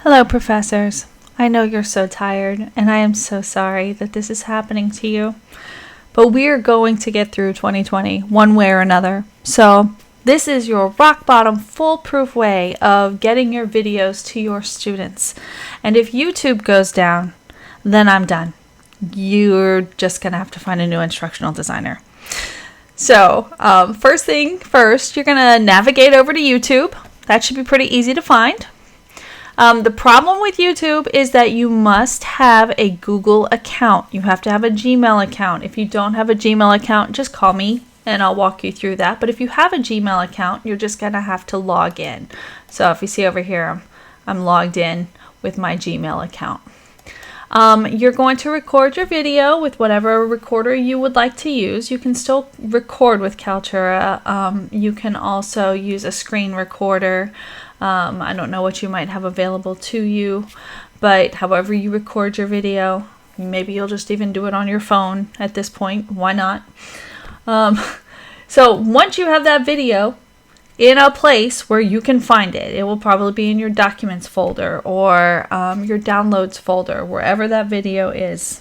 Hello, professors. I know you're so tired, and I am so sorry that this is happening to you. But we are going to get through 2020 one way or another. So this is your rock bottom foolproof way of getting your videos to your students. And if YouTube goes down, then I'm done. You're just going to have to find a new instructional designer. So first thing first, you're going to navigate over to YouTube. That should be pretty easy to find. The problem with YouTube is that you must have a Google account. You have to have a Gmail account. If you don't have a Gmail account, just call me and I'll walk you through that. But if you have a Gmail account, you're just going to have to log in. So if you see over here, I'm logged in with my Gmail account. You're going to record your video with whatever recorder you would like to use. You can still record with Kaltura. You can also use a screen recorder. I don't know what you might have available to you, but however you record your video, maybe you'll just even do it on your phone at this point. Why not? So once you have that video in a place where you can find it, it will probably be in your documents folder or your downloads folder, wherever that video is.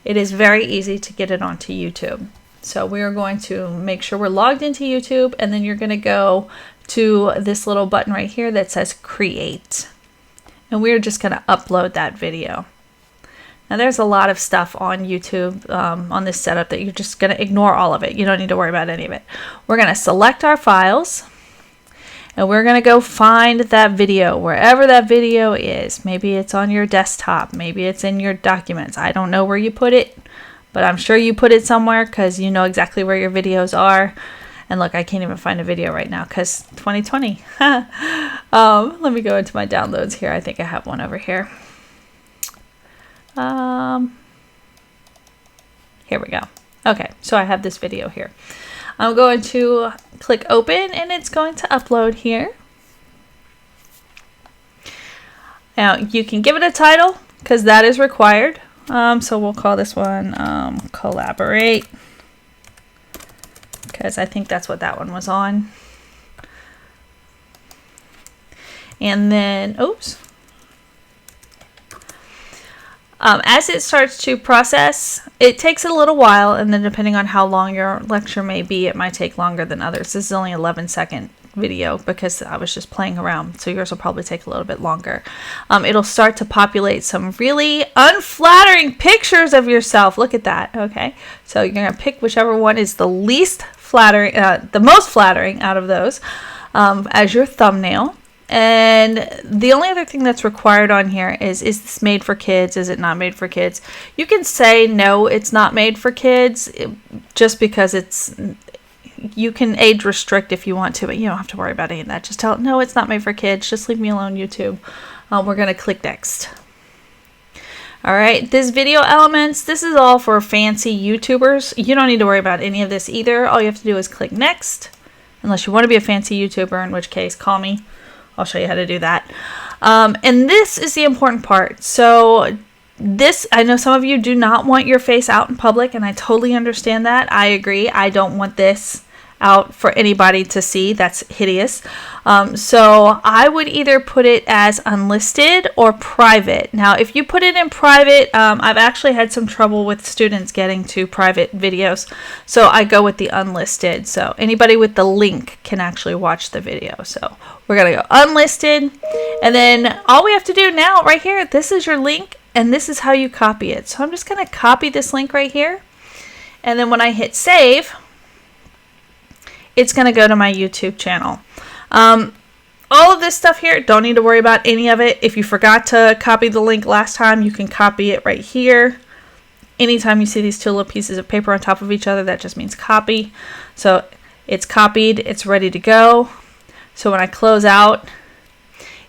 It is very easy to get it onto YouTube. So we are going to make sure we're logged into YouTube, and then you're going to go to this little button right here that says create, and we're just going to upload that video. Now there's a lot of stuff on YouTube on this setup that you're just going to ignore all of it. You don't need to worry about any of it. We're going to select our files, and we're going to go find that video wherever that video is. Maybe it's on your desktop, maybe it's in your documents. I don't know where you put it, but I'm sure you put it somewhere because you know exactly where your videos are. And look, I can't even find a video right now because 2020. Let me go into my downloads here. I think I have one over here. Here we go. Okay, so I have this video here. I'm going to click open, and it's going to upload here. Now, you can give it a title because that is required. So we'll call this one Collaborate, because I think that's what that one was on. And then, oops. As it starts to process, it takes a little while, and then depending on how long your lecture may be, it might take longer than others. This is only 11-second video because I was just playing around, so yours will probably take a little bit longer. It'll start to populate some really unflattering pictures of yourself. Look at that. Okay, so you're gonna pick whichever one is the least flattering, the most flattering out of those as your thumbnail. And the only other thing that's required on here is this made for kids? Is it not made for kids? You can say no, it's not made for kids, just because it's, you can age restrict if you want to, but you don't have to worry about any of that. Just tell it, no, it's not made for kids. Just leave me alone, YouTube. We're going to click next. All right, this video elements, this is all for fancy YouTubers. You don't need to worry about any of this either. All you have to do is click next, unless you want to be a fancy YouTuber, in which case, call me. I'll show you how to do that. And this is the important part. So this, I know some of you do not want your face out in public, and I totally understand that. I agree. I don't want this out for anybody to see. That's hideous. So I would either put it as unlisted or private. Now, if you put it in private, I've actually had some trouble with students getting to private videos. So I go with the unlisted. So anybody with the link can actually watch the video. So we're going to go unlisted. And then all we have to do now right here, this is your link, and this is how you copy it. So I'm just going to copy this link right here. And then when I hit save, it's going to go to my YouTube channel. All of this stuff here, don't need to worry about any of it. If you forgot to copy the link last time, you can copy it right here. Anytime you see these two little pieces of paper on top of each other, that just means copy. So it's copied, it's ready to go. So when I close out,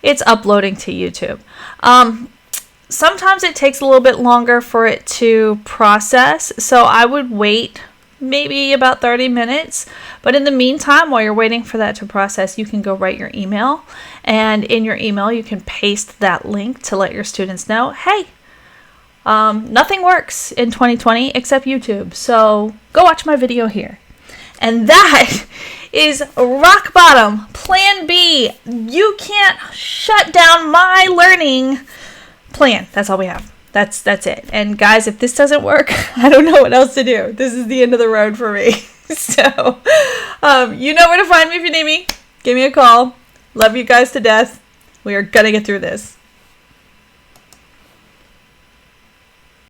it's uploading to YouTube. Sometimes it takes a little bit longer for it to process, so I would wait maybe about 30 minutes. But in the meantime, while you're waiting for that to process, you can go write your email, and in your email you can paste that link to let your students know, hey, nothing works in 2020 except YouTube, so go watch my video here. And that is rock bottom. Plan B. You can't shut down my learning plan. That's all we have. That's it. And guys, if this doesn't work, I don't know what else to do. This is the end of the road for me. So, you know where to find me if you need me. Give me a call. Love you guys to death. We are gonna get through this.